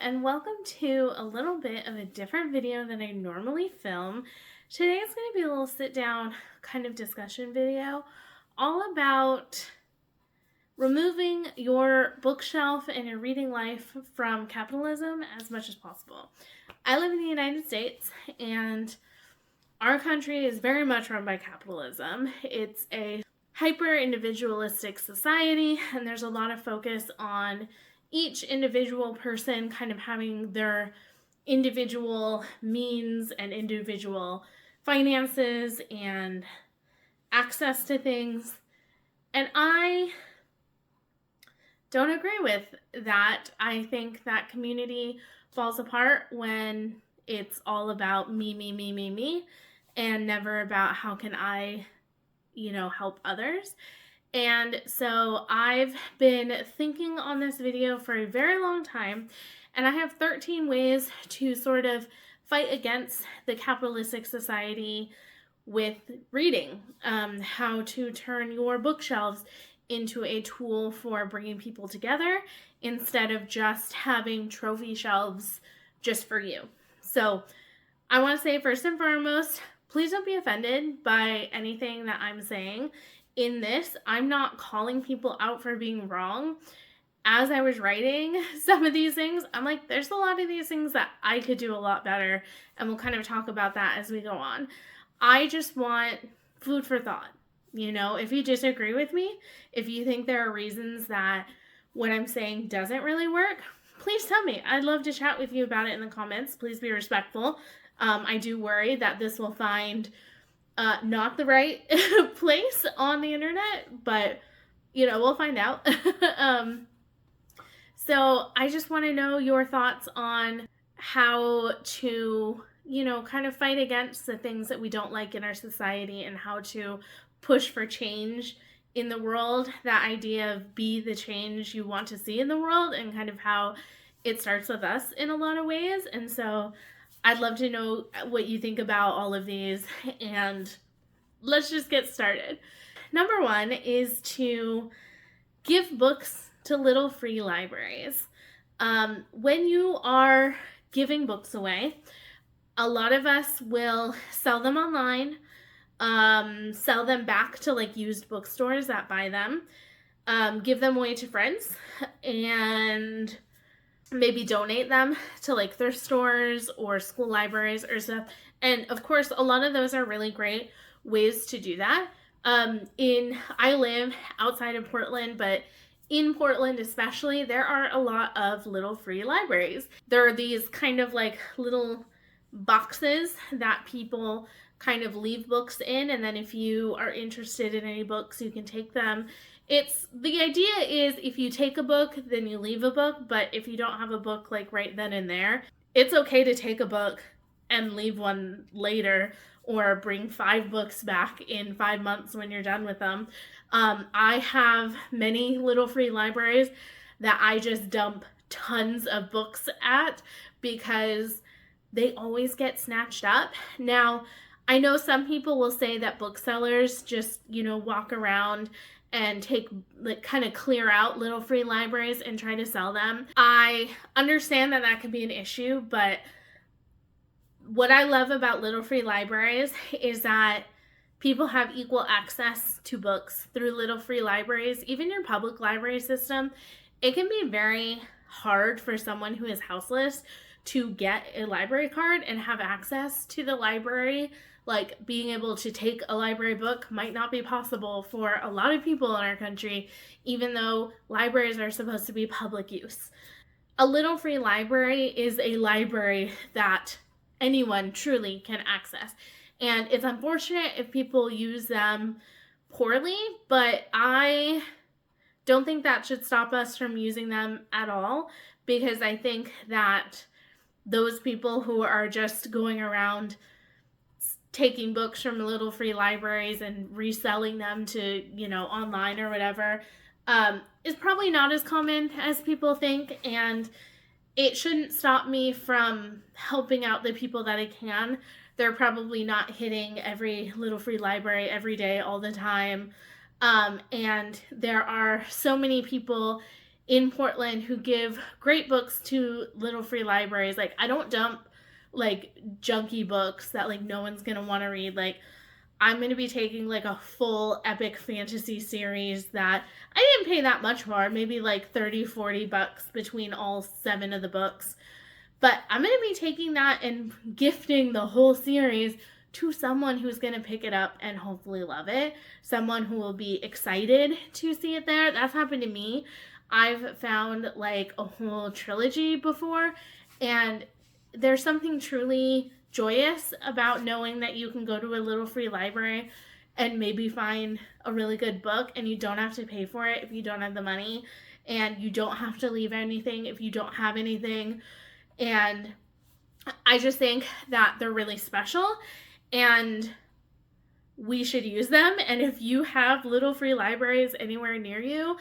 and welcome to a little bit of a different video than I normally film. Today is going to be a little sit down kind of discussion video all about removing your bookshelf and your reading life from capitalism as much as possible. I live in the United States, and our country is very much run by capitalism. It's a hyper-individualistic society, and there's a lot of focus on each individual person kind of having their individual means and individual finances and access to things. And I don't agree with that. I think that community falls apart when it's all about me, and never about how can I, help others. And so I've been thinking on this video for a very long time, and I have 13 ways to sort of fight against the capitalistic society with reading. How to turn your bookshelves into a tool for bringing people together instead of just having trophy shelves just for you. So I want to say first and foremost, please don't be offended by anything that I'm saying. In this, I'm not calling people out for being wrong. As I was writing some of these things, I'm like, there's a lot of these things that I could do a lot better, and we'll kind of talk about that as we go on. I just want food for thought. If you disagree with me, if you think there are reasons that what I'm saying doesn't really work, please tell me. I'd love to chat with you about it in the comments. Please be respectful. I do worry that this will find not the right place on the internet, but we'll find out. So I just want to know your thoughts on how to, kind of fight against the things that we don't like in our society, and how to push for change in the world. That idea of be the change you want to see in the world, and kind of how it starts with us in a lot of ways. And so I'd love to know what you think about all of these, and let's just get started. Number one is to give books to little free libraries. When you are giving books away, a lot of us will sell them online, sell them back to used bookstores that buy them, give them away to friends, and maybe donate them to thrift stores or school libraries or stuff. And of course, a lot of those are really great ways to do that. I live outside of Portland, but in Portland especially, there are a lot of little free libraries. There are these kind of little boxes that people kind of leave books in, and then if you are interested in any books, you can take them. The idea is if you take a book, then you leave a book, but if you don't have a book right then and there, it's okay to take a book and leave one later, or bring 5 books back in 5 months when you're done with them. I have many little free libraries that I just dump tons of books at because they always get snatched up. Now, I know some people will say that booksellers just, walk around and take kind of clear out little free libraries and try to sell them. I understand that can be an issue, but what I love about little free libraries is that people have equal access to books through little free libraries. Even your public library system, it can be very hard for someone who is houseless to get a library card and have access to the library. Being able to take a library book might not be possible for a lot of people in our country, even though libraries are supposed to be public use. A little free library is a library that anyone truly can access. And it's unfortunate if people use them poorly, but I don't think that should stop us from using them at all, because I think that those people who are just going around taking books from little free libraries and reselling them to, online or whatever, is probably not as common as people think, and it shouldn't stop me from helping out the people that I can. They're probably not hitting every little free library every day all the time. And there are so many people in Portland who give great books to little free libraries. Like, I don't dump like junky books that like no one's gonna want to read. Like, I'm going to be taking like a full epic fantasy series that I didn't pay that much for, maybe like 30-40 bucks between all 7 of the books. But I'm going to be taking that and gifting the whole series to someone who's going to pick it up and hopefully love it. Someone who will be excited to see it there. That's happened to me. I've found like a whole trilogy before, and there's something truly joyous about knowing that you can go to a little free library and maybe find a really good book, and you don't have to pay for it if you don't have the money, and you don't have to leave anything if you don't have anything. And I just think that they're really special and we should use them. And if you have little free libraries anywhere near you,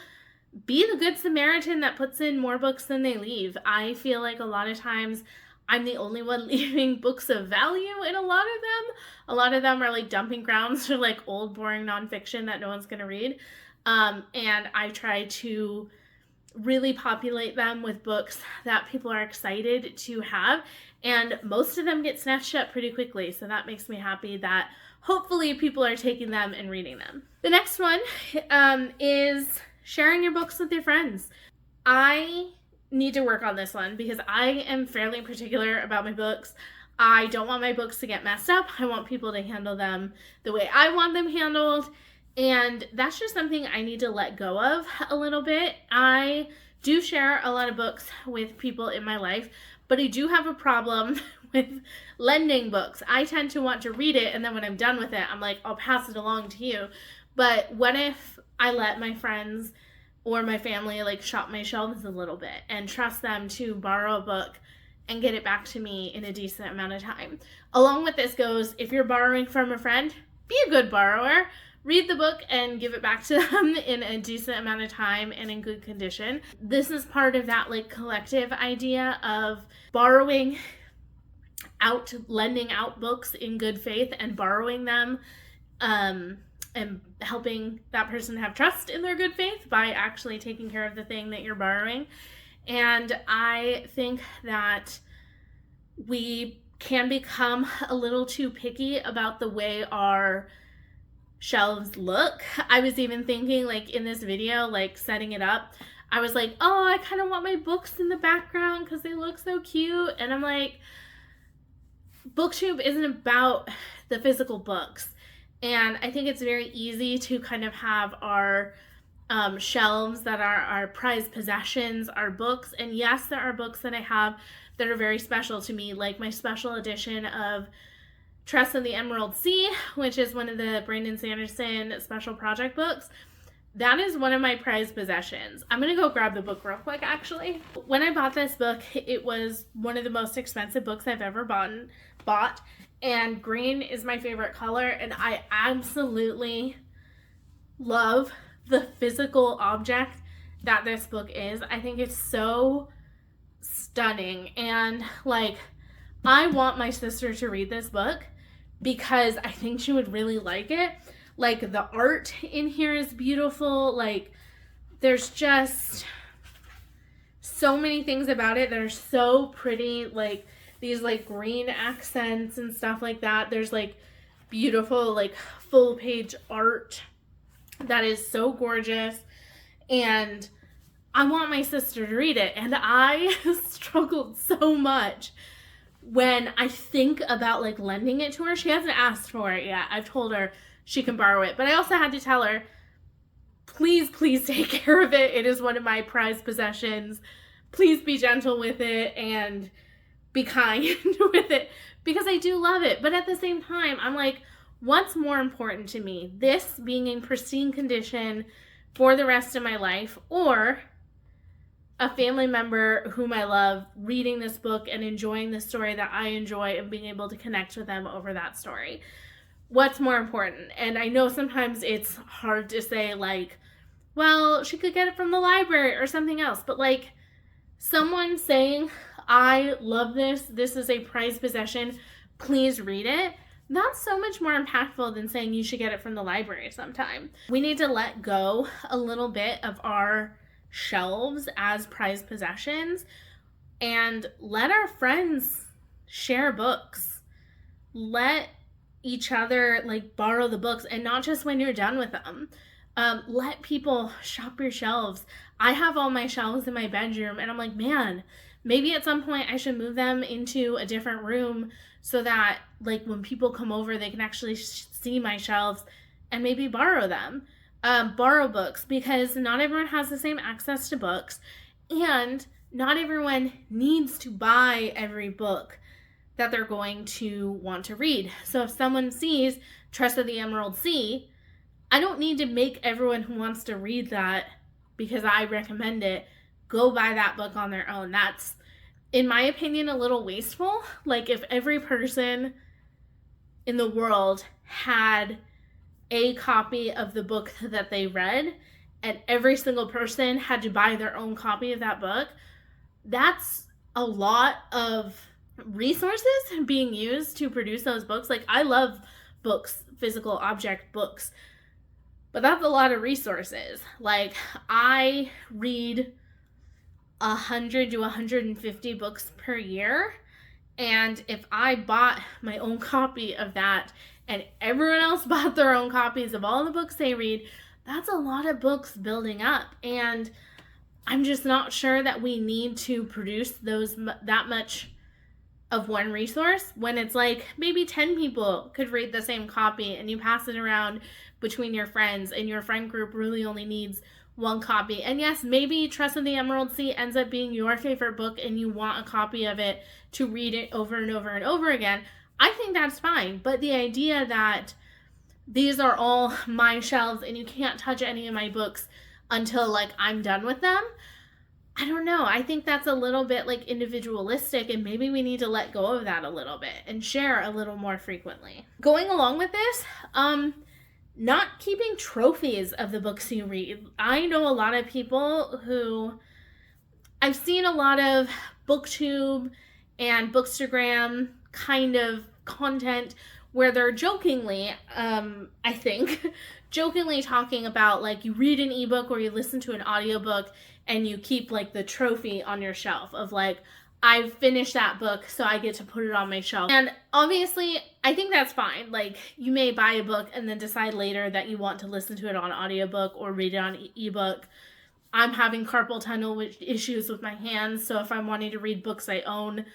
be the good Samaritan that puts in more books than they leave. I feel like a lot of times I'm the only one leaving books of value in a lot of them. A lot of them are like dumping grounds for like old, boring nonfiction that no one's going to read. And I try to really populate them with books that people are excited to have. And most of them get snatched up pretty quickly. So that makes me happy that hopefully people are taking them and reading them. The next one is sharing your books with your friends. I need to work on this one because I am fairly particular about my books. I don't want my books to get messed up. I want people to handle them the way I want them handled. And that's just something I need to let go of a little bit. I do share a lot of books with people in my life, but I do have a problem with lending books. I tend to want to read it, and then when I'm done with it, I'm like, I'll pass it along to you. But what if I let my friends or my family like shop my shelves a little bit and trust them to borrow a book and get it back to me in a decent amount of time? Along with this goes, if you're borrowing from a friend, be a good borrower. Read the book and give it back to them in a decent amount of time and in good condition. This is part of that like collective idea of borrowing out, lending out books in good faith and borrowing them, and helping that person have trust in their good faith by actually taking care of the thing that you're borrowing. And I think that we can become a little too picky about the way our shelves look. I was even thinking like in this video, like setting it up, I was like, oh, I kind of want my books in the background because they look so cute. And I'm like, BookTube isn't about the physical books. And I think it's very easy to kind of have our shelves that are our prized possessions, our books. And yes, there are books that I have that are very special to me, like my special edition of Tress of the Emerald Sea, which is one of the Brandon Sanderson special project books. That is one of my prized possessions. I'm going to go grab the book real quick, actually. When I bought this book, it was one of the most expensive books I've ever bought. And green is my favorite color, and I absolutely love the physical object that this book is. I think it's so stunning, and like, I want my sister to read this book because I think she would really like it. Like, the art in here is beautiful. Like, there's just so many things about it that are so pretty. Like, these like green accents and stuff like that. There's like beautiful like full page art that is so gorgeous, and I want my sister to read it. And I struggled so much when I think about like lending it to her. She hasn't asked for it yet. I've told her she can borrow it, but I also had to tell her, please take care of it. It is one of my prized possessions. Please be gentle with it and be kind with it, because I do love it. But at the same time, I'm like, what's more important to me? This being in pristine condition for the rest of my life, or a family member whom I love reading this book and enjoying the story that I enjoy and being able to connect with them over that story? What's more important? And I know sometimes it's hard to say like, well, she could get it from the library or something else, but like someone saying, I love this, this is a prized possession, please read it, that's so much more impactful than saying you should get it from the library sometime. We need to let go a little bit of our shelves as prized possessions, and let our friends share books. Let each other like borrow the books, and not just when you're done with them. Let people shop your shelves. I have all my shelves in my bedroom, and I'm like, man, maybe at some point I should move them into a different room so that like when people come over, they can actually see my shelves and maybe borrow them. Borrow books, because not everyone has the same access to books, and not everyone needs to buy every book that they're going to want to read. So if someone sees Trust of the Emerald Sea, I don't need to make everyone who wants to read that because I recommend it go buy that book on their own. That's, in my opinion, a little wasteful. Like if every person in the world had a copy of the book that they read and every single person had to buy their own copy of that book, that's a lot of resources being used to produce those books. Like I love books, physical object books, but that's a lot of resources. Like I read 100 to 150 books per year, and if I bought my own copy of that and everyone else bought their own copies of all the books they read, that's a lot of books building up. And I'm just not sure that we need to produce that much of one resource when it's like maybe 10 people could read the same copy and you pass it around between your friends and your friend group really only needs one copy. And yes, maybe Trust of the Emerald Sea ends up being your favorite book and you want a copy of it to read it over and over and over again. I think that's fine. But the idea that these are all my shelves and you can't touch any of my books until like I'm done with them, I don't know. I think that's a little bit like individualistic, and maybe we need to let go of that a little bit and share a little more frequently. Going along with this, not keeping trophies of the books you read. I know a lot of people who, I've seen a lot of booktube and bookstagram kind of content where they're jokingly, I think, jokingly talking about like you read an ebook or you listen to an audiobook and you keep like the trophy on your shelf of like, I've finished that book, so I get to put it on my shelf. And obviously, I think that's fine. Like, you may buy a book and then decide later that you want to listen to it on audiobook or read it on ebook. I'm having carpal tunnel issues with my hands, so if I'm wanting to read books I own,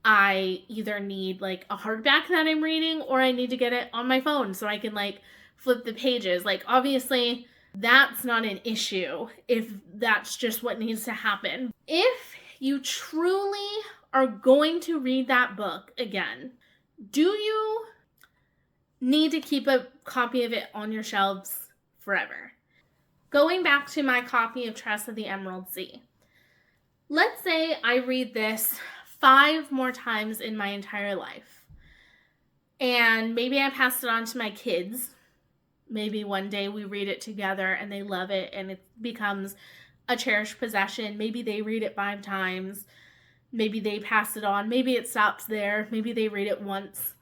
I either need like a hardback that I'm reading or I need to get it on my phone so I can like flip the pages. Like, obviously, that's not an issue if that's just what needs to happen. If you truly are going to read that book again, do you need to keep a copy of it on your shelves forever? Going back to my copy of Trust of the Emerald Sea. Let's say I read this 5 more times in my entire life. And maybe I passed it on to my kids. Maybe one day we read it together and they love it and it becomes a cherished possession. Maybe they read it 5 times. Maybe they pass it on. Maybe it stops there. Maybe they read it once.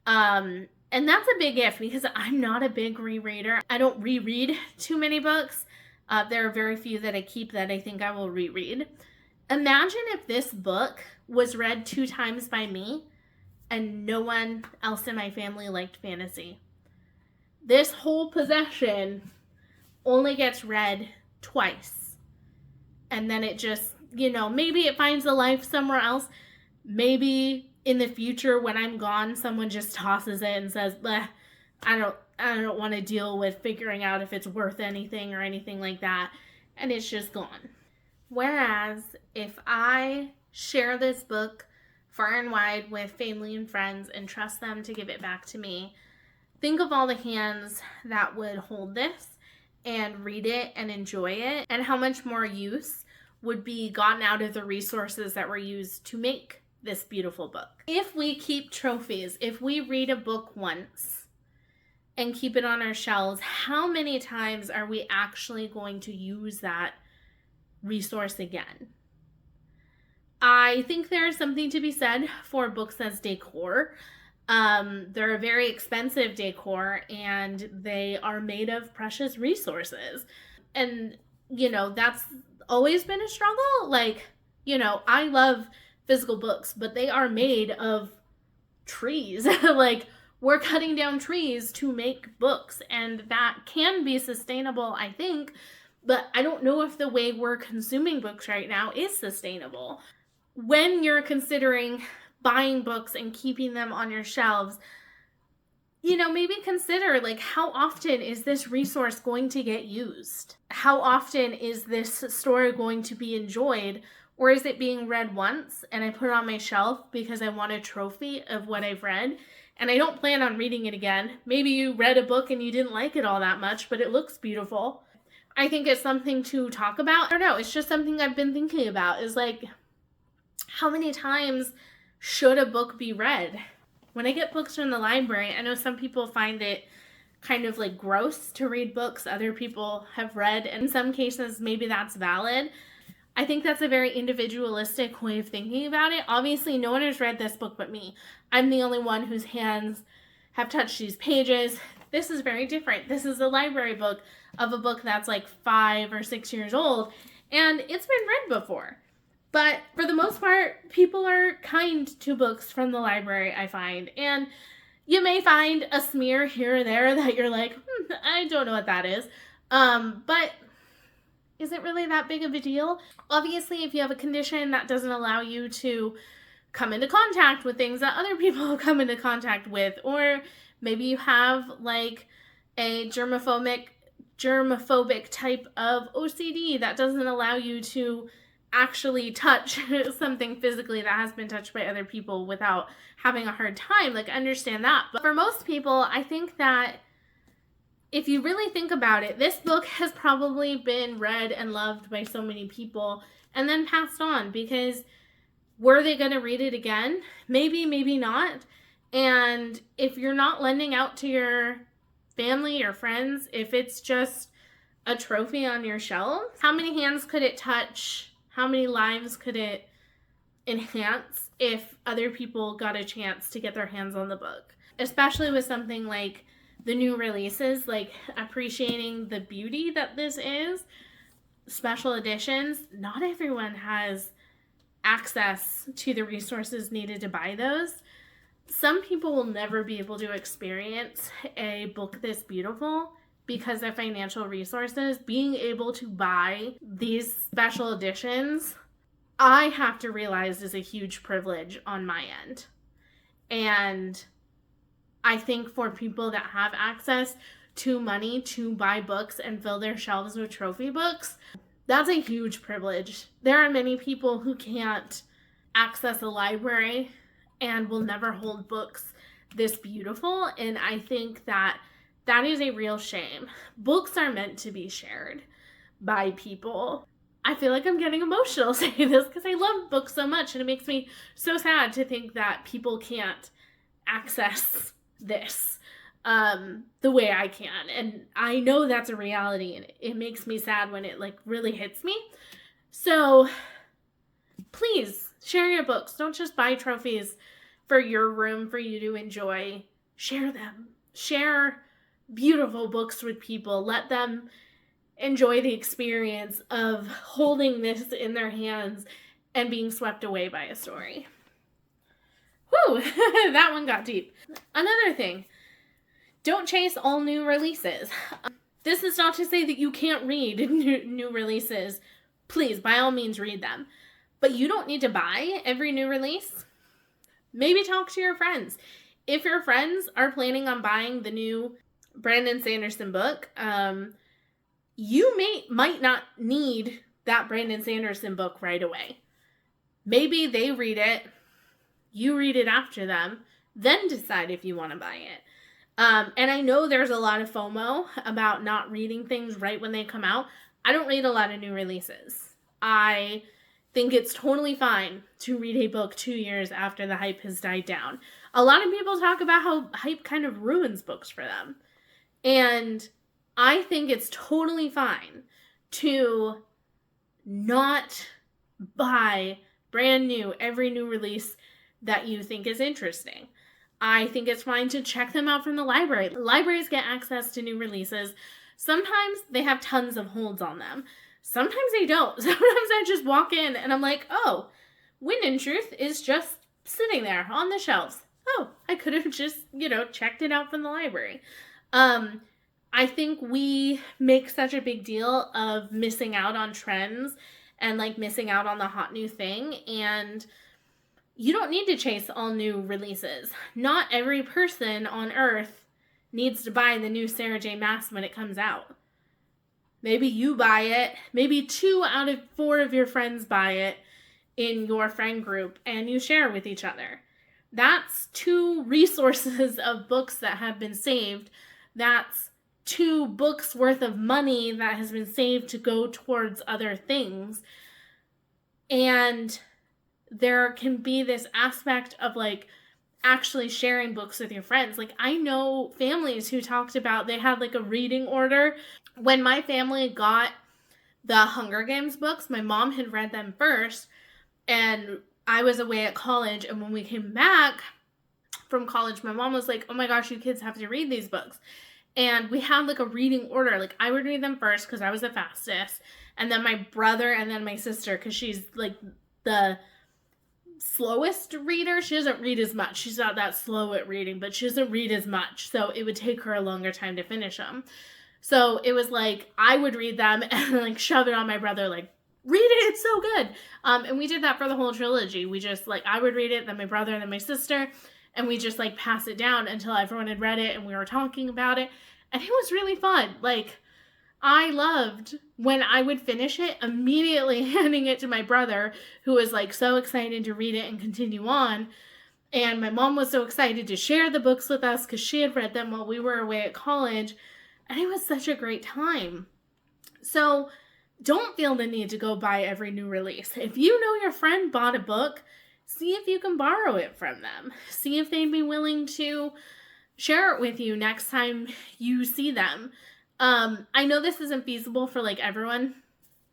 And that's a big if, because I'm not a big rereader. I don't reread too many books. There are very few that I keep that I think I will reread. Imagine if this book was read 2 times by me and no one else in my family liked fantasy. This whole possession only gets read twice. And then it just, maybe it finds a life somewhere else. Maybe in the future when I'm gone, someone just tosses it and says, I don't want to deal with figuring out if it's worth anything or anything like that. And it's just gone. Whereas if I share this book far and wide with family and friends and trust them to give it back to me, think of all the hands that would hold this and read it and enjoy it, and how much more use would be gotten out of the resources that were used to make this beautiful book. If we keep trophies, if we read a book once and keep it on our shelves, how many times are we actually going to use that resource again? I think there is something to be said for books as decor. They're a very expensive decor and they are made of precious resources. And, that's always been a struggle. Like, I love physical books, but they are made of trees. Like, we're cutting down trees to make books, and that can be sustainable, I think, but I don't know if the way we're consuming books right now is sustainable. When you're considering buying books and keeping them on your shelves, maybe consider, like, how often is this resource going to get used? How often is this story going to be enjoyed? Or is it being read once and I put it on my shelf because I want a trophy of what I've read and I don't plan on reading it again? Maybe you read a book and you didn't like it all that much, but it looks beautiful. I think it's something to talk about. I don't know, it's just something I've been thinking about, is like, how many times should a book be read? When I get books from the library, I know some people find it kind of like gross to read books other people have read, and in some cases maybe that's valid. I think that's a very individualistic way of thinking about it. Obviously, no one has read this book but me. I'm the only one whose hands have touched these pages. This is very different. This is a library book of a book that's like 5 or 6 years old, and it's been read before. But for the most part, people are kind to books from the library, I find. And you may find a smear here or there that you're like, I don't know what that is. But is it really that big of a deal? Obviously, if you have a condition that doesn't allow you to come into contact with things that other people come into contact with, or maybe you have like a germophobic type of OCD that doesn't allow you to actually touch something physically that has been touched by other people without having a hard time, like, understand that. But for most people, I think that if you really think about it, this book has probably been read and loved by so many people and then passed on, because were they going to read it again? Maybe, maybe not. And if you're not lending out to your family or friends, if it's just a trophy on your shelf, how many hands could it touch? How many lives could it enhance if other people got a chance to get their hands on the book? Especially with something like the new releases, like appreciating the beauty that this is, special editions. Not everyone has access to the resources needed to buy those. Some people will never be able to experience a book this beautiful because of financial resources. Being able to buy these special editions, I have to realize, is a huge privilege on my end. And I think for people that have access to money to buy books and fill their shelves with trophy books, that's a huge privilege. There are many people who can't access a library and will never hold books this beautiful, and I think that is a real shame. Books are meant to be shared by people. I feel like I'm getting emotional saying this because I love books so much, and it makes me so sad to think that people can't access this the way I can. And I know that's a reality, and it makes me sad when it like really hits me. So please share your books. Don't just buy trophies for your room for you to enjoy. Share them. Share beautiful books with people. Let them enjoy the experience of holding this in their hands and being swept away by a story. Whew, that one got deep. Another thing, don't chase all new releases. This is not to say that you can't read new releases. Please, by all means, read them. But you don't need to buy every new release. Maybe talk to your friends. If your friends are planning on buying the new Brandon Sanderson book, you might not need that Brandon Sanderson book right away. Maybe they read it, you read it after them, then decide if you want to buy it. And I know there's a lot of FOMO about not reading things right when they come out. I don't read a lot of new releases. I think it's totally fine to read a book 2 years after the hype has died down. A lot of people talk about how hype kind of ruins books for them. And I think it's totally fine to not buy brand new, every new release that you think is interesting. I think it's fine to check them out from the library. Libraries get access to new releases. Sometimes they have tons of holds on them. Sometimes I don't. Sometimes I just walk in and I'm like, oh, Wind in Truth is just sitting there on the shelves. Oh, I could have just, checked it out from the library. I think we make such a big deal of missing out on trends and like missing out on the hot new thing. And you don't need to chase all new releases. Not every person on earth needs to buy the new Sarah J. Maas when it comes out. Maybe you buy it. Maybe 2 out of 4 of your friends buy it in your friend group and you share with each other. That's 2 resources of books that have been saved. That's 2 books worth of money that has been saved to go towards other things. And there can be this aspect of like actually sharing books with your friends. Like I know families who talked about they had like a reading order. When my family got the Hunger Games books, my mom had read them first and I was away at college. And when we came back from college, my mom was like, oh my gosh, you kids have to read these books. And we had like a reading order. Like I would read them first because I was the fastest. And then my brother and then my sister because she's like the slowest reader. She doesn't read as much. She's not that slow at reading, but she doesn't read as much. So it would take her a longer time to finish them. So it was like I would read them and like shove it on my brother, like, read it, it's so good. And we did that for the whole trilogy. We just like I would read it, then my brother, and then my sister, and we just like pass it down until everyone had read it and we were talking about it. And it was really fun. Like I loved when I would finish it, immediately handing it to my brother, who was like so excited to read it and continue on. And my mom was so excited to share the books with us because she had read them while we were away at college. And it was such a great time. So don't feel the need to go buy every new release. If you know your friend bought a book, see if you can borrow it from them. See if they'd be willing to share it with you next time you see them. I know this isn't feasible for like everyone.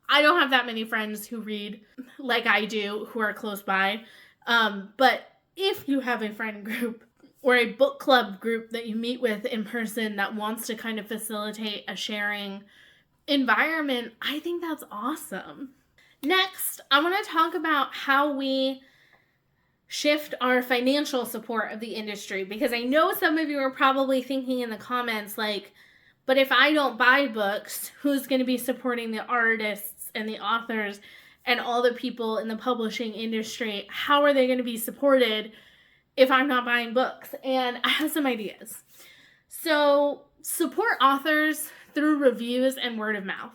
I don't have that many friends who read like I do who are close by. But if you have a friend group or a book club group that you meet with in person that wants to kind of facilitate a sharing environment, I think that's awesome. Next, I want to talk about how we shift our financial support of the industry, because I know some of you are probably thinking in the comments like, but if I don't buy books, who's going to be supporting the artists and the authors and all the people in the publishing industry? How are they going to be supported if I'm not buying books? And I have some ideas. So support authors through reviews and word of mouth.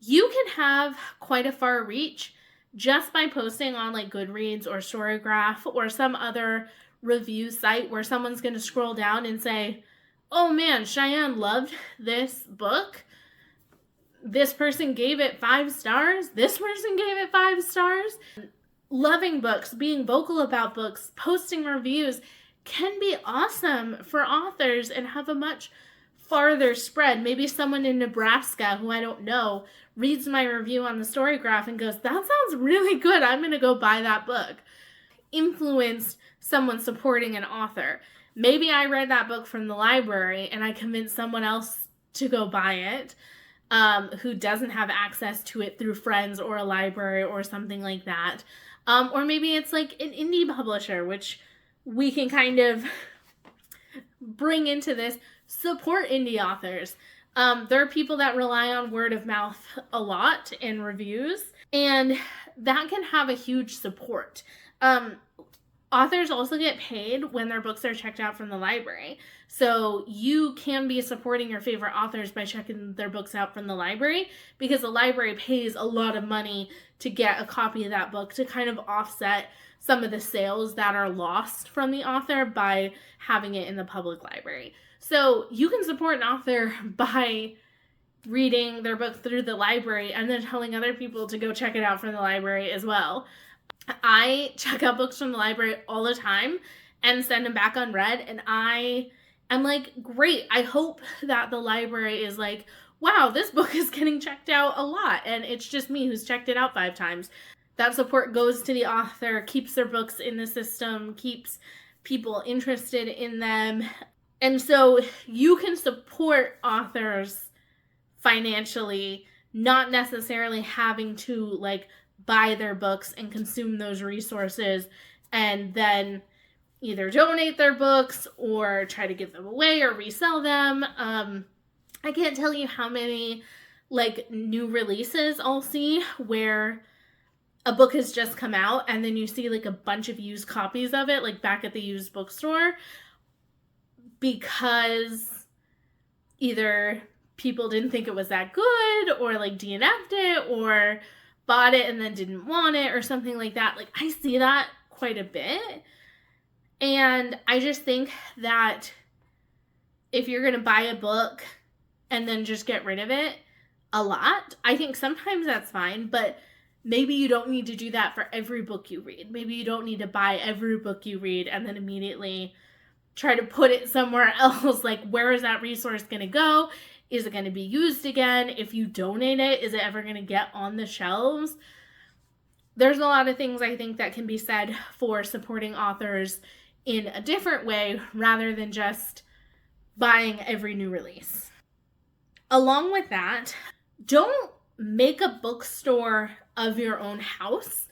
You can have quite a far reach just by posting on like Goodreads or Storygraph or some other review site where someone's going to scroll down and say, oh man, Cheyenne loved this book. This person gave it 5 stars. This person gave it 5 stars. Loving books, being vocal about books, posting reviews can be awesome for authors and have a much farther spread. Maybe someone in Nebraska who I don't know reads my review on the Storygraph and goes, that sounds really good. I'm going to go buy that book. Influenced someone supporting an author. Maybe I read that book from the library and I convinced someone else to go buy it who doesn't have access to it through friends or a library or something like that. Or maybe it's like an indie publisher, which we can kind of bring into this. Support indie authors. There are people that rely on word of mouth a lot in reviews, and that can have a huge support. Authors also get paid when their books are checked out from the library. So you can be supporting your favorite authors by checking their books out from the library, because the library pays a lot of money to get a copy of that book to kind of offset some of the sales that are lost from the author by having it in the public library. So you can support an author by reading their book through the library and then telling other people to go check it out from the library as well. I check out books from the library all the time and send them back unread, and I am like, great. I hope that the library is like, wow, this book is getting checked out a lot, and it's just me who's checked it out 5 times. That support goes to the author, keeps their books in the system, keeps people interested in them. And so you can support authors financially not necessarily having to like buy their books and consume those resources and then either donate their books or try to give them away or resell them. I can't tell you how many like new releases I'll see where a book has just come out and then you see like a bunch of used copies of it like back at the used bookstore because either people didn't think it was that good or like DNF'd it or bought it and then didn't want it or something like that. Like I see that quite a bit. And I just think that if you're going to buy a book and then just get rid of it a lot, I think sometimes that's fine, but maybe you don't need to do that for every book you read. Maybe you don't need to buy every book you read and then immediately try to put it somewhere else. Like, where is that resource going to go? Is it going to be used again? If you donate it, is it ever going to get on the shelves? There's a lot of things I think that can be said for supporting authors in a different way rather than just buying every new release. Along with that, don't make a bookstore of your own house.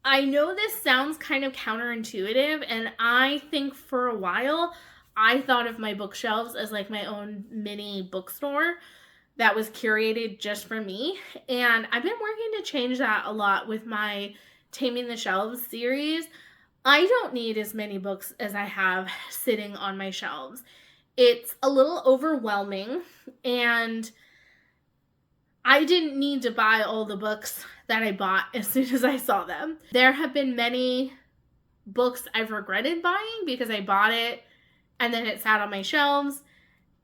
I know this sounds kind of counterintuitive, and I think for a while I thought of my bookshelves as like my own mini bookstore that was curated just for me. And I've been working to change that a lot with my Taming the Shelves series. I don't need as many books as I have sitting on my shelves. It's a little overwhelming, and I didn't need to buy all the books that I bought as soon as I saw them. There have been many books I've regretted buying because I bought it and then it sat on my shelves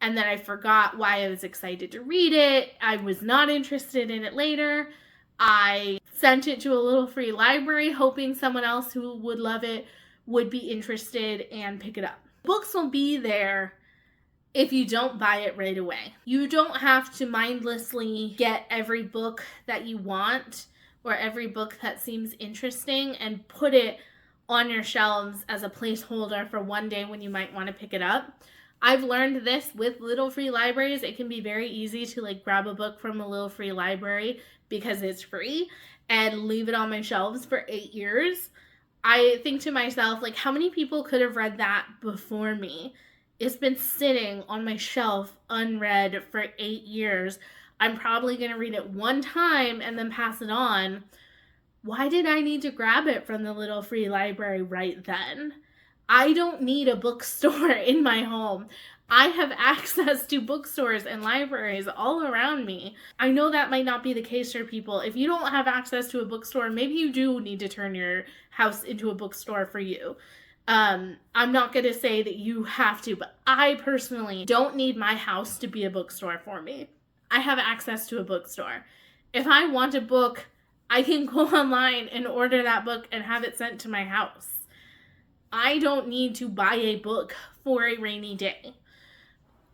and then I forgot why I was excited to read it. I was not interested in it later. I sent it to a little free library hoping someone else who would love it would be interested and pick it up. Books will be there if you don't buy it right away. You don't have to mindlessly get every book that you want or every book that seems interesting and put it on your shelves as a placeholder for one day when you might want to pick it up. I've learned this with little free libraries. It can be very easy to like grab a book from a little free library because it's free and leave it on my shelves for 8 years. I think to myself, like, how many people could have read that before me? It's been sitting on my shelf unread for 8 years. I'm probably going to read it one time and then pass it on. Why did I need to grab it from the little free library right then? I don't need a bookstore in my home. I have access to bookstores and libraries all around me. I know that might not be the case for people. If you don't have access to a bookstore, maybe you do need to turn your house into a bookstore for you. I'm not going to say that you have to, but I personally don't need my house to be a bookstore for me. I have access to a bookstore. If I want a book, I can go online and order that book and have it sent to my house. I don't need to buy a book for a rainy day.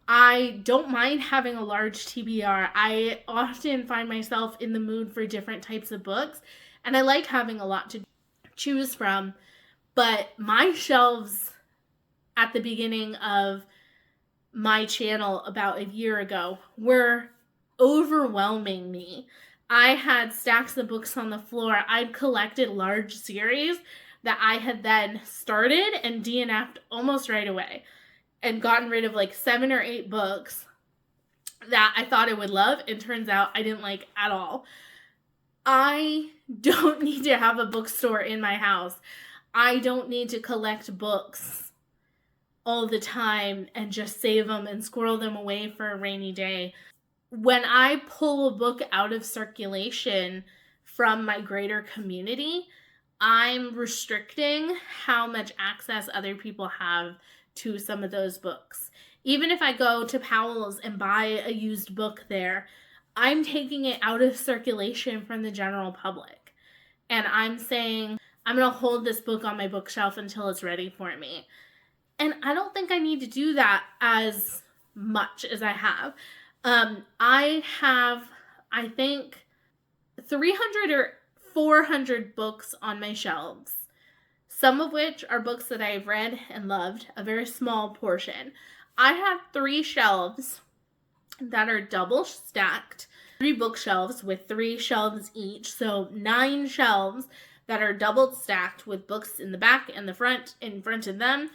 I don't mind having a large TBR. I often find myself in the mood for different types of books, and I like having a lot to choose from. But my shelves at the beginning of my channel about a year ago were overwhelming me. I had stacks of books on the floor. I'd collected large series that I had then started and DNF'd almost right away and gotten rid of like 7 or 8 books that I thought I would love, and turns out I didn't like at all. I don't need to have a bookstore in my house. I don't need to collect books all the time and just save them and squirrel them away for a rainy day. When I pull a book out of circulation from my greater community, I'm restricting how much access other people have to some of those books. Even if I go to Powell's and buy a used book there, I'm taking it out of circulation from the general public. And I'm saying, I'm going to hold this book on my bookshelf until it's ready for me. And I don't think I need to do that as much as I have. I have, I think, 300 or 400 books on my shelves, some of which are books that I've read and loved, a very small portion. I have 3 shelves that are double stacked. 3 bookshelves with 3 shelves each, so 9 shelves that are double stacked with books in the back and the front in front of them.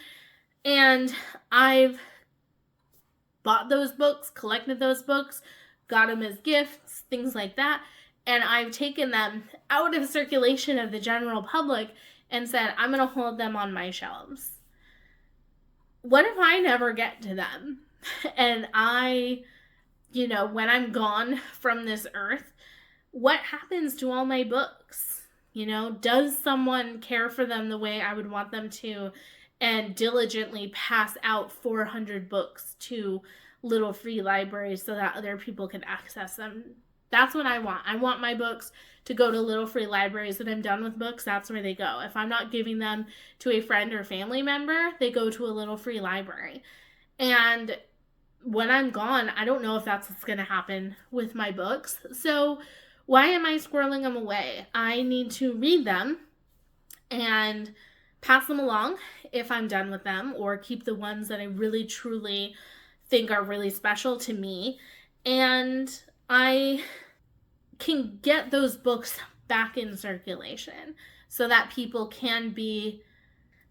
And I've bought those books, collected those books, got them as gifts, things like that. And I've taken them out of circulation of the general public and said, I'm going to hold them on my shelves. What if I never get to them? And when I'm gone from this earth, what happens to all my books? Does someone care for them the way I would want them to and diligently pass out 400 books to little free libraries so that other people can access them? That's what I want. I want my books to go to little free libraries. When I'm done with books, that's where they go. If I'm not giving them to a friend or family member, they go to a little free library. And when I'm gone, I don't know if that's what's going to happen with my books. So why am I squirreling them away? I need to read them and pass them along if I'm done with them, or keep the ones that I really truly think are really special to me. And I can get those books back in circulation so that people can be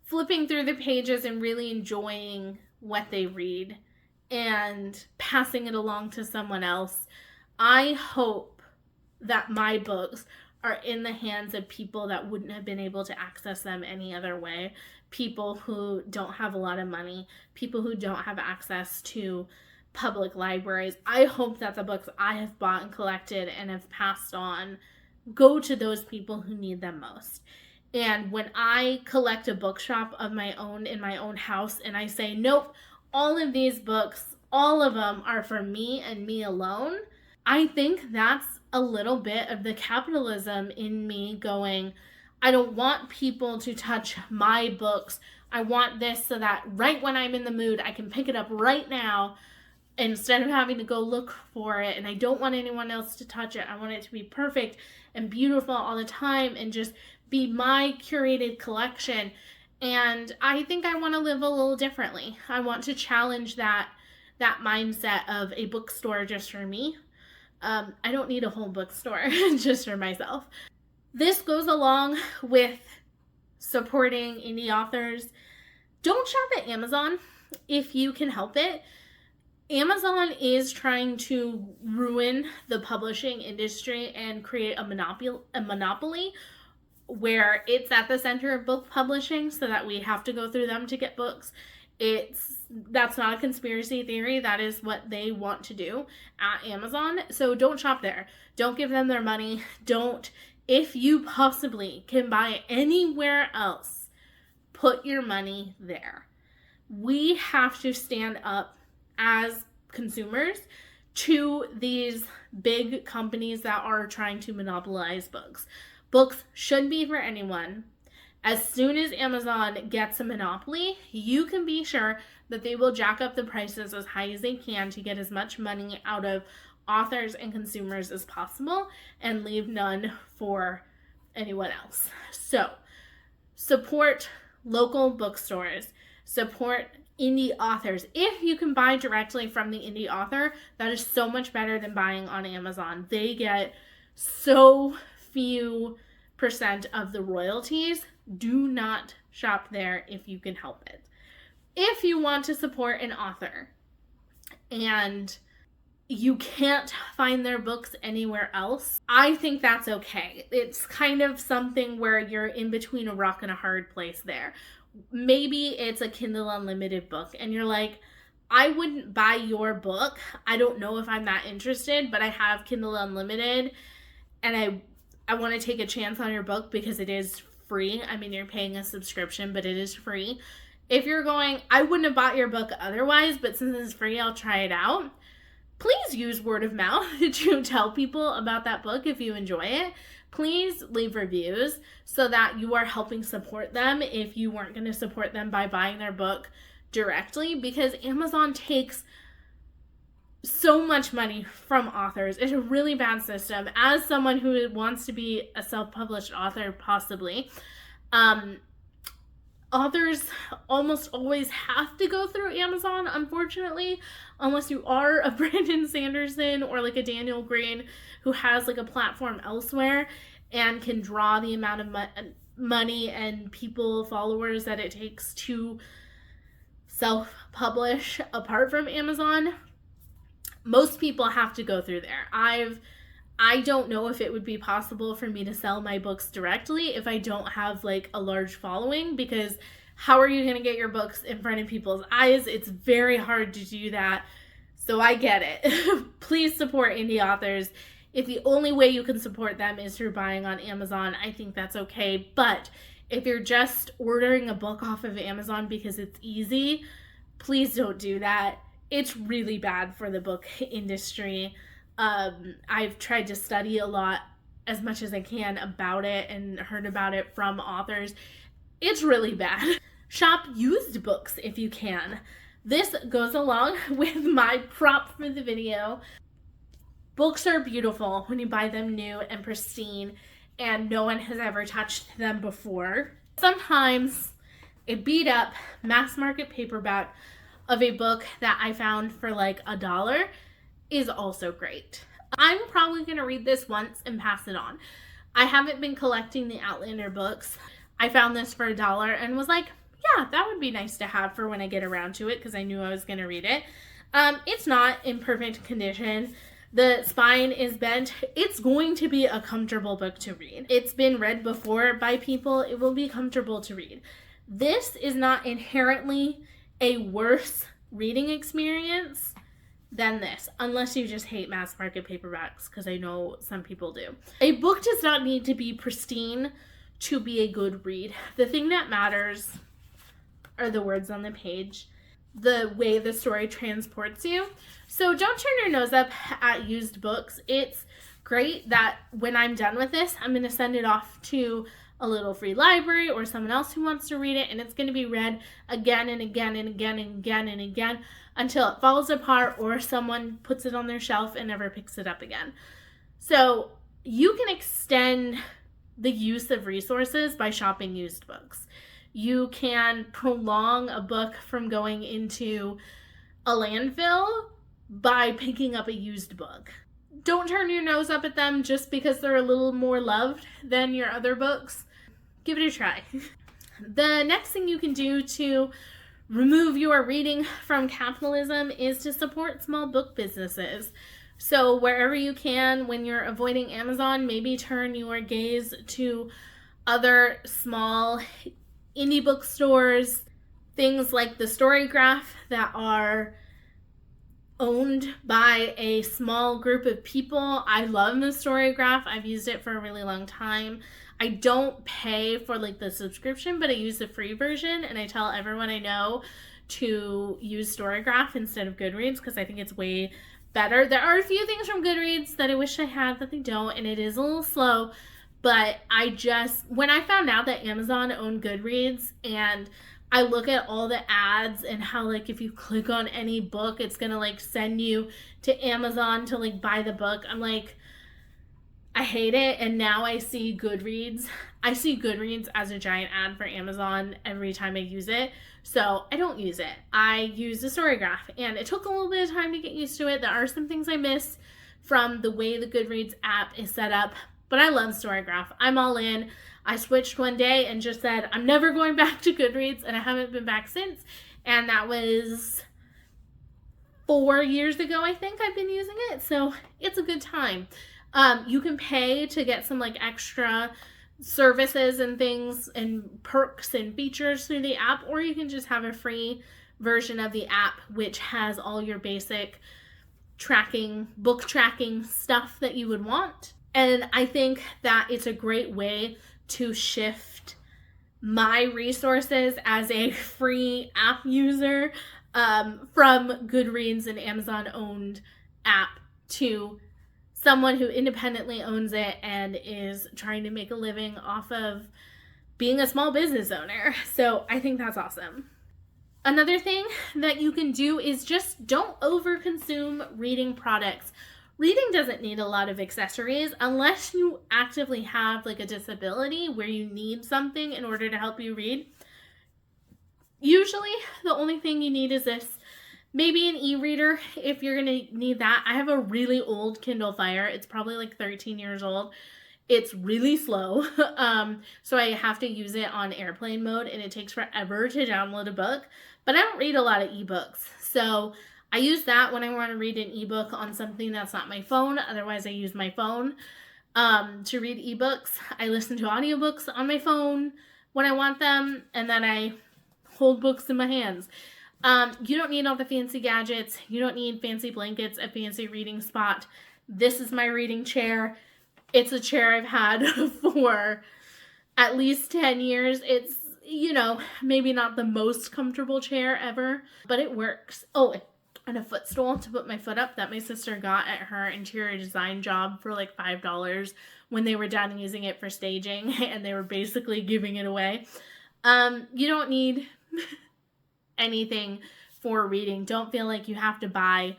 flipping through the pages and really enjoying what they read and passing it along to someone else. I hope that my books are in the hands of people that wouldn't have been able to access them any other way. People who don't have a lot of money, people who don't have access to public libraries. I hope that the books I have bought and collected and have passed on go to those people who need them most. And when I collect a bookshop of my own in my own house and I say, nope, all of these books, all of them are for me and me alone, I think that's a little bit of the capitalism in me going, I don't want people to touch my books. I want this so that right when I'm in the mood, I can pick it up right now instead of having to go look for it. And I don't want anyone else to touch it. I want it to be perfect and beautiful all the time and just be my curated collection. And I think I want to live a little differently. I want to challenge that mindset of a bookstore just for me. I don't need a whole bookstore just for myself. This goes along with supporting indie authors. Don't shop at Amazon if you can help it. Amazon is trying to ruin the publishing industry and create a monopoly where it's at the center of book publishing so that we have to go through them to get books. That's not a conspiracy theory. That is what they want to do at Amazon. So don't shop there. Don't give them their money. If you possibly can buy anywhere else, put your money there. We have to stand up as consumers to these big companies that are trying to monopolize books. Books should be for anyone. As soon as Amazon gets a monopoly, you can be sure that they will jack up the prices as high as they can to get as much money out of authors and consumers as possible and leave none for anyone else. So, support local bookstores, support indie authors. If you can buy directly from the indie author, that is so much better than buying on Amazon. They get so few % of the royalties. Do not shop there if you can help it. If you want to support an author and you can't find their books anywhere else, I think that's okay. It's kind of something where you're in between a rock and a hard place there. Maybe it's a Kindle Unlimited book and you're like, I wouldn't buy your book. I don't know if I'm that interested, but I have Kindle Unlimited and I want to take a chance on your book because it is free. I mean, you're paying a subscription, but it is free. If you're going, I wouldn't have bought your book otherwise, but since it's free, I'll try it out. Please use word of mouth to tell people about that book if you enjoy it. Please leave reviews so that you are helping support them if you weren't going to support them by buying their book directly, because Amazon takes so much money from authors. It's a really bad system. As someone who wants to be a self-published author, possibly, a authors almost always have to go through Amazon, unfortunately, unless you are a Brandon Sanderson or like a Daniel Green who has like a platform elsewhere and can draw the amount of money and people, followers that it takes to self-publish apart from Amazon. Most people have to go through there. I don't know if it would be possible for me to sell my books directly if I don't have like a large following, because how are you going to get your books in front of people's eyes? It's very hard to do that. So I get it. Please support indie authors. If the only way you can support them is through buying on Amazon, I think that's okay. But if you're just ordering a book off of Amazon because it's easy, please don't do that. It's really bad for the book industry. I've tried to study a lot, as much as I can, about it and heard about it from authors. It's really bad. Shop used books if you can. This goes along with my prop for the video. Books are beautiful when you buy them new and pristine and no one has ever touched them before. Sometimes a beat up mass market paperback of a book that I found for like $1 is also great. I'm probably going to read this once and pass it on. I haven't been collecting the Outlander books. I found this for $1 and was like, yeah, that would be nice to have for when I get around to it, because I knew I was going to read it. It's not in perfect condition. The spine is bent. It's going to be a comfortable book to read. It's been read before by people. It will be comfortable to read. This is not inherently a worse reading experience than this, unless you just hate mass market paperbacks, because I know some people do. A book does not need to be pristine to be a good read. The thing that matters are the words on the page, the way the story transports you. So don't turn your nose up at used books. It's great that when I'm done with this, I'm going to send it off to a little free library or someone else who wants to read it, and it's going to be read again and again and again and again and again until it falls apart or someone puts it on their shelf and never picks it up again. So you can extend the use of resources by shopping used books. You can prolong a book from going into a landfill by picking up a used book. Don't turn your nose up at them just because they're a little more loved than your other books. Give it a try. The next thing you can do to remove your reading from capitalism is to support small book businesses. So wherever you can, when you're avoiding Amazon, maybe turn your gaze to other small indie bookstores, things like the Storygraph that are owned by a small group of people. I love the Storygraph. I've used it for a really long time. I don't pay for like the subscription, but I use the free version, and I tell everyone I know to use Storygraph instead of Goodreads because I think it's way better. There are a few things from Goodreads that I wish I had that they don't, and it is a little slow, but when I found out that Amazon owned Goodreads and I look at all the ads and how like if you click on any book, it's gonna like send you to Amazon to like buy the book. I'm like, I hate it. And now I see Goodreads. I see Goodreads as a giant ad for Amazon every time I use it. So I don't use it. I use the Storygraph, and it took a little bit of time to get used to it. There are some things I miss from the way the Goodreads app is set up, but I love Storygraph. I'm all in. I switched one day and just said, I'm never going back to Goodreads, and I haven't been back since. And that was 4 years ago, I think I've been using it. So it's a good time. You can pay to get some like extra services and things and perks and features through the app, or you can just have a free version of the app, which has all your basic book tracking stuff that you would want. And I think that it's a great way to shift my resources as a free app user from Goodreads and Amazon owned app to someone who independently owns it and is trying to make a living off of being a small business owner. So I think that's awesome. Another thing that you can do is just don't overconsume reading products. Reading doesn't need a lot of accessories unless you actively have like a disability where you need something in order to help you read. Usually, the only thing you need is this. Maybe an e-reader if you're going to need that. I have a really old Kindle Fire. It's probably like 13 years old. It's really slow. So I have to use it on airplane mode, and it takes forever to download a book. But I don't read a lot of ebooks. So I use that when I want to read an ebook on something that's not my phone. Otherwise, I use my phone to read ebooks. I listen to audiobooks on my phone when I want them, and then I hold books in my hands. You don't need all the fancy gadgets. You don't need fancy blankets, a fancy reading spot. This is my reading chair. It's a chair I've had for at least 10 years. It's, maybe not the most comfortable chair ever, but it works. Oh, and a footstool to put my foot up that my sister got at her interior design job for like $5 when they were done using it for staging, and they were basically giving it away. You don't need anything for reading. Don't feel like you have to buy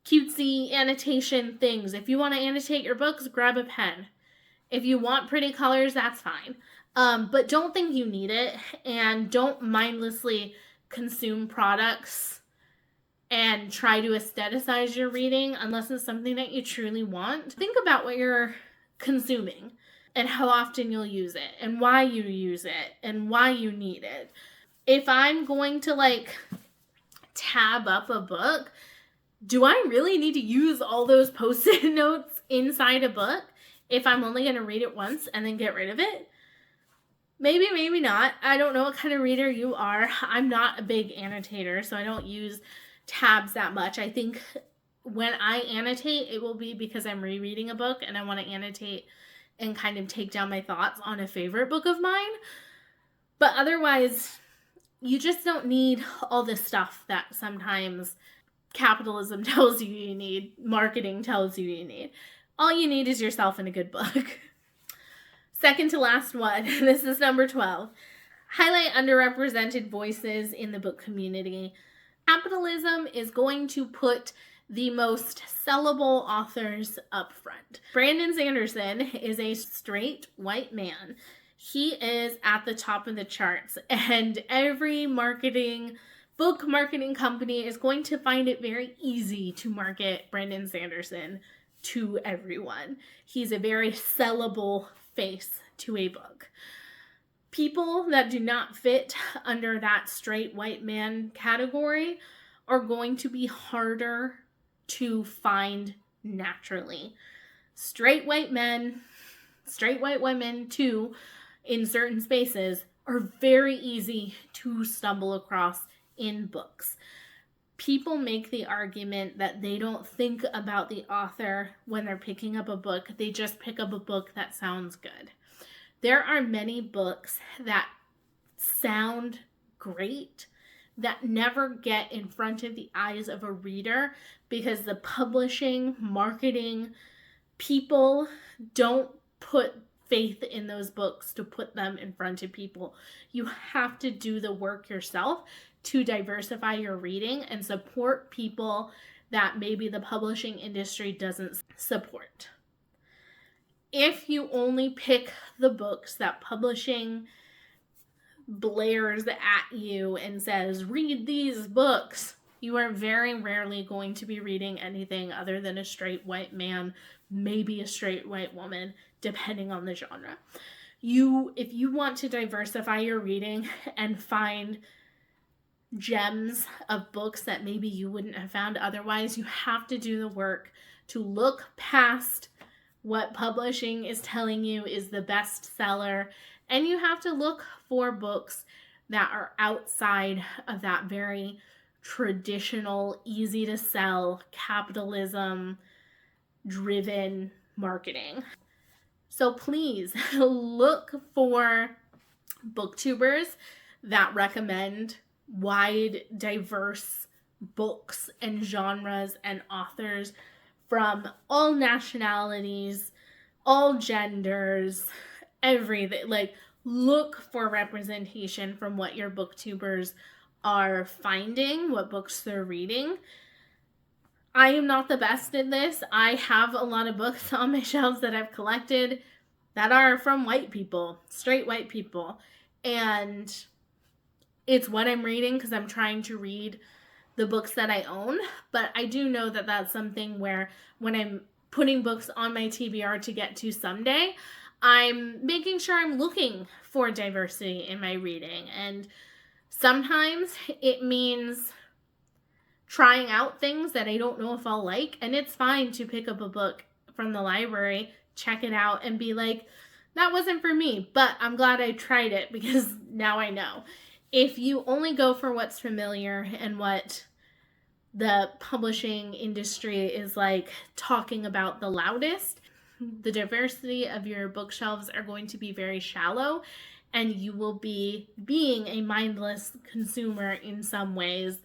cutesy annotation things. If you want to annotate your books, grab a pen. If you want pretty colors, that's fine. But don't think you need it, and don't mindlessly consume products and try to aestheticize your reading unless it's something that you truly want. Think about what you're consuming and how often you'll use it and why you use it and why you need it. If I'm going to tab up a book, do I really need to use all those post-it notes inside a book if I'm only going to read it once and then get rid of it? Maybe, maybe not. I don't know what kind of reader you are. I'm not a big annotator, so I don't use tabs that much. I think when I annotate, it will be because I'm rereading a book and I want to annotate and kind of take down my thoughts on a favorite book of mine. But otherwise, you just don't need all this stuff that sometimes capitalism tells you need, marketing tells you need. All you need is yourself and a good book. Second to last one, this is number 12. Highlight underrepresented voices in the book community. Capitalism is going to put the most sellable authors up front. Brandon Sanderson is a straight white man. He is at the top of the charts, and every book marketing company is going to find it very easy to market Brandon Sanderson to everyone. He's a very sellable face to a book. People that do not fit under that straight white man category are going to be harder to find naturally. Straight white men, straight white women too, in certain spaces are very easy to stumble across in books. People make the argument that they don't think about the author when they're picking up a book. They just pick up a book that sounds good. There are many books that sound great that never get in front of the eyes of a reader because the publishing, marketing people don't put faith in those books to put them in front of people. You have to do the work yourself to diversify your reading and support people that maybe the publishing industry doesn't support. If you only pick the books that publishing blares at you and says, read these books, you are very rarely going to be reading anything other than a straight white man, maybe a straight white woman, depending on the genre. If you want to diversify your reading and find gems of books that maybe you wouldn't have found otherwise, you have to do the work to look past what publishing is telling you is the best seller, and you have to look for books that are outside of that very traditional, easy to sell, capitalism driven marketing. So please look for booktubers that recommend wide, diverse books and genres and authors from all nationalities, all genders, everything. Look for representation from what your booktubers are finding, what books they're reading. I am not the best at this. I have a lot of books on my shelves that I've collected that are from white people, straight white people. And it's what I'm reading because I'm trying to read the books that I own. But I do know that that's something where when I'm putting books on my TBR to get to someday, I'm making sure I'm looking for diversity in my reading. And sometimes it means trying out things that I don't know if I'll like. And it's fine to pick up a book from the library, check it out, and be like, that wasn't for me, but I'm glad I tried it because now I know. If you only go for what's familiar and what the publishing industry is like talking about the loudest, the diversity of your bookshelves are going to be very shallow, and you will be being a mindless consumer in some ways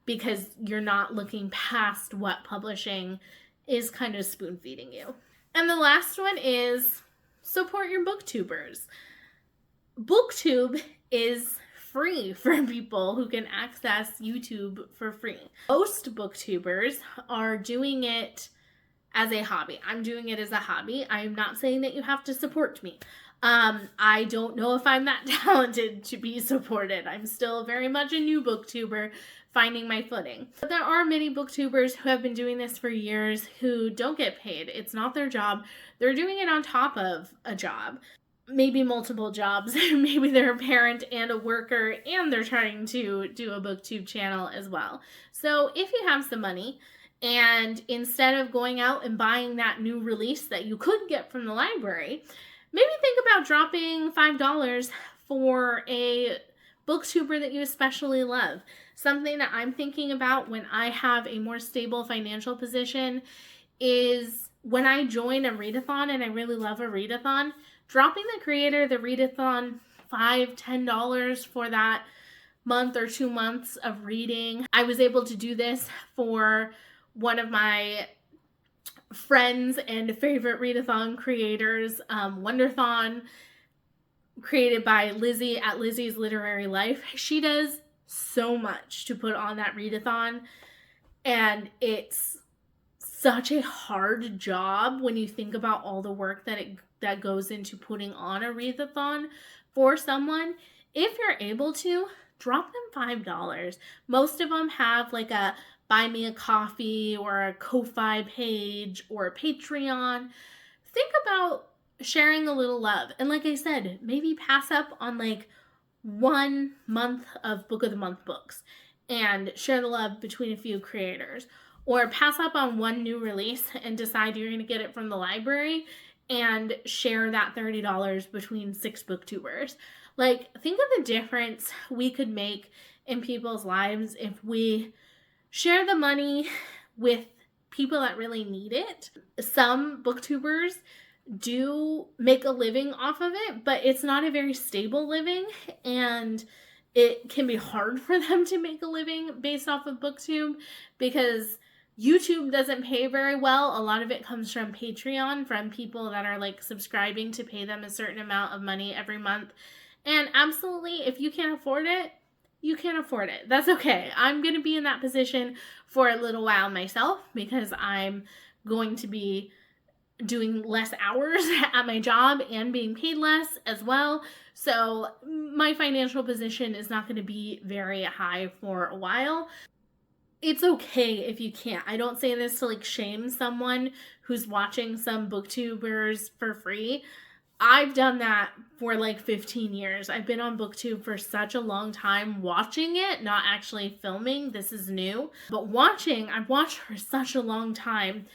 because you're not looking past what publishing is kind of spoon feeding you. And the last one is support your booktubers. BookTube is free for people who can access YouTube for free. Most booktubers are doing it as a hobby. I'm doing it as a hobby. I'm not saying that you have to support me. I don't know if I'm that talented to be supported. I'm still very much a new booktuber finding my footing. But there are many booktubers who have been doing this for years who don't get paid. It's not their job. They're doing it on top of a job. Maybe multiple jobs. Maybe they're a parent and a worker and they're trying to do a booktube channel as well. So if you have some money and instead of going out and buying that new release that you could get from the library, maybe think about dropping $5 for a booktuber that you especially love. Something that I'm thinking about when I have a more stable financial position is when I join a readathon and I really love a readathon, dropping the creator the readathon $5, $10 for that month or 2 months of reading. I was able to do this for one of my friends and favorite readathon creators, Wonderthon, created by Lizzie at Lizzie's Literary Life. She does so much to put on that readathon, and it's such a hard job when you think about all the work that goes into putting on a readathon for someone. If you're able to, drop them $5. Most of them have like a buy me a coffee or a Ko-Fi page or a Patreon. Think about sharing a little love. And like I said, maybe pass up on like 1 month of Book of the Month books and share the love between a few creators. Or pass up on one new release and decide you're going to get it from the library and share that $30 between 6 booktubers. Like, think of the difference we could make in people's lives if we share the money with people that really need it. Some booktubers do make a living off of it, but it's not a very stable living, and it can be hard for them to make a living based off of BookTube because YouTube doesn't pay very well. A lot of it comes from Patreon, from people that are like subscribing to pay them a certain amount of money every month. And absolutely, if you can't afford it, you can't afford it. That's okay. I'm going to be in that position for a little while myself because I'm going to be doing less hours at my job and being paid less as well. So my financial position is not going to be very high for a while. It's okay if you can't. I don't say this to like shame someone who's watching some booktubers for free. I've done that for like 15 years. I've been on BookTube for such a long time, watching it, not actually filming. This is new. But watching, I've watched for such a long time.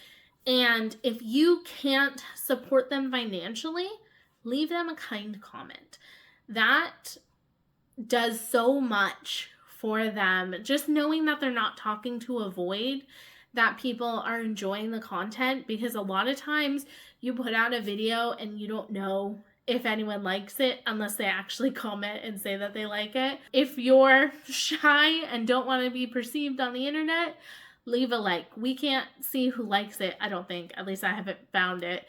And if you can't support them financially, leave them a kind comment. That does so much for them. Just knowing that they're not talking to a void, that people are enjoying the content, because a lot of times you put out a video and you don't know if anyone likes it unless they actually comment and say that they like it. If you're shy and don't want to be perceived on the internet, leave a like. We can't see who likes it, I don't think. At least I haven't found it.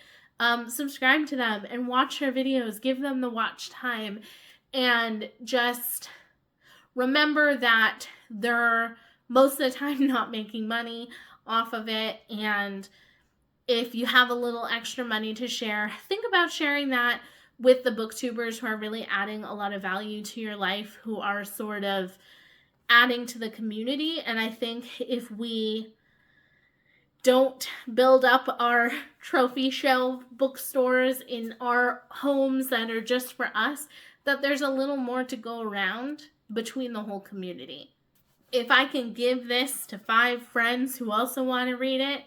Subscribe to them and watch their videos. Give them the watch time. And just remember that they're most of the time not making money off of it. And if you have a little extra money to share, think about sharing that with the booktubers who are really adding a lot of value to your life, who are sort of adding to the community. And I think if we don't build up our trophy shelf bookstores in our homes that are just for us, that there's a little more to go around between the whole community. If I can give this to 5 friends who also want to read it,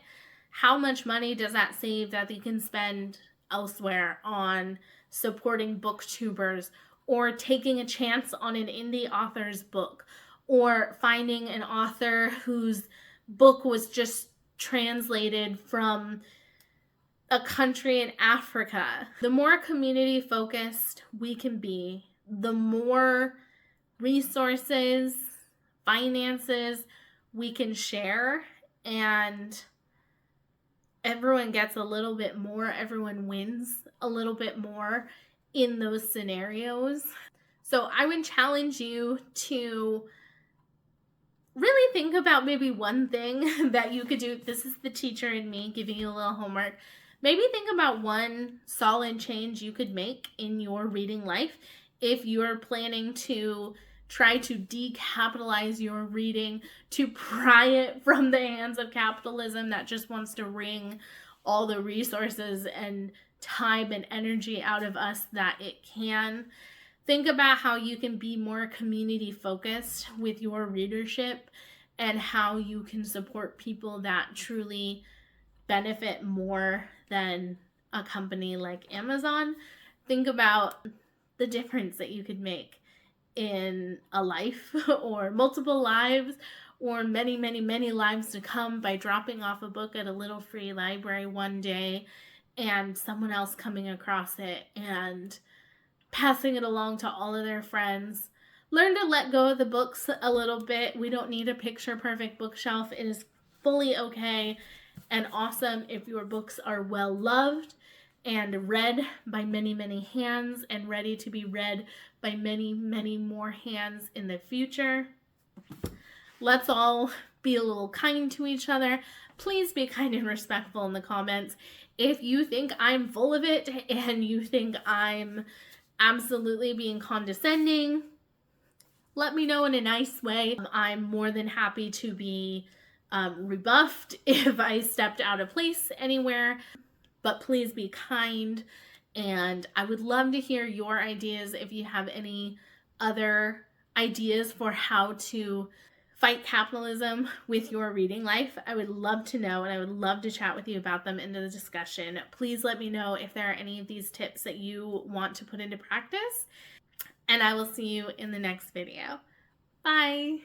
how much money does that save that they can spend elsewhere on supporting booktubers, or taking a chance on an indie author's book, or finding an author whose book was just translated from a country in Africa? The more community focused we can be, the more resources, finances we can share, and everyone gets a little bit more, everyone wins a little bit more in those scenarios. So I would challenge you to really think about maybe one thing that you could do. This is the teacher in me giving you a little homework. Maybe think about one solid change you could make in your reading life if you're planning to try to decapitalize your reading, to pry it from the hands of capitalism that just wants to wring all the resources and time and energy out of us that it can. Think about how you can be more community focused with your readership, and how you can support people that truly benefit more than a company like Amazon. Think about the difference that you could make in a life or multiple lives or many, many, many lives to come by dropping off a book at a little free library one day and someone else coming across it and passing it along to all of their friends. Learn to let go of the books a little bit. We don't need a picture perfect bookshelf. It is fully okay and awesome if your books are well loved and read by many, many hands and ready to be read by many, many more hands in the future. Let's all be a little kind to each other. Please be kind and respectful in the comments. If you think I'm full of it and you think I'm absolutely being condescending, let me know in a nice way. I'm more than happy to be rebuffed if I stepped out of place anywhere. But please be kind, and I would love to hear your ideas if you have any other ideas for how to fight capitalism with your reading life. I would love to know, and I would love to chat with you about them in the discussion. Please let me know if there are any of these tips that you want to put into practice, and I will see you in the next video. Bye!